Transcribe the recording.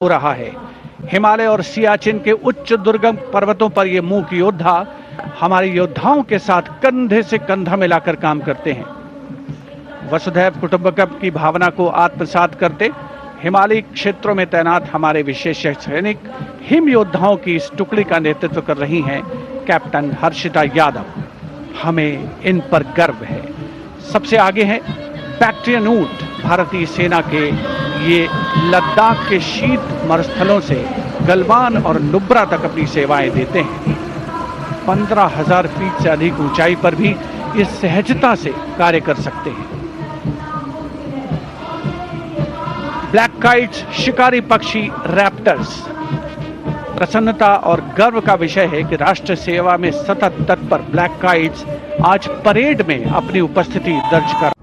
हो रहा है। हिमालय और सियाचिन के उच्च दुर्गम पर्वतों पर ये मूक योद्धा हमारे योद्धाओं के साथ कंधे से कंधा मिलाकर काम करते हैं। वसुधैव कुटुंबकम की भावना को आत्मसात करते हिमालयी क्षेत्रों में तैनात हमारे विशेष सैनिक हिम योद्धाओं की इस टुकड़ी का नेतृत्व कर रही हैं कैप्टन हर्षिता यादव। हमें इन पर गर्व है। सबसे आगे हैं बैक्ट्रियन ऊंट। भारतीय सेना के ये लद्दाख के शीत मरुस्थलों से गलवान और नुब्रा तक अपनी सेवाएं देते हैं। 15,000 फीट से अधिक ऊंचाई पर भी ये सहजता से कार्य कर सकते हैं। ब्लैक काइट्स शिकारी पक्षी रैप्टर्स। प्रसन्नता और गर्व का विषय है कि राष्ट्र सेवा में सतत तत्पर ब्लैक काइट्स आज परेड में अपनी उपस्थिति दर्ज कर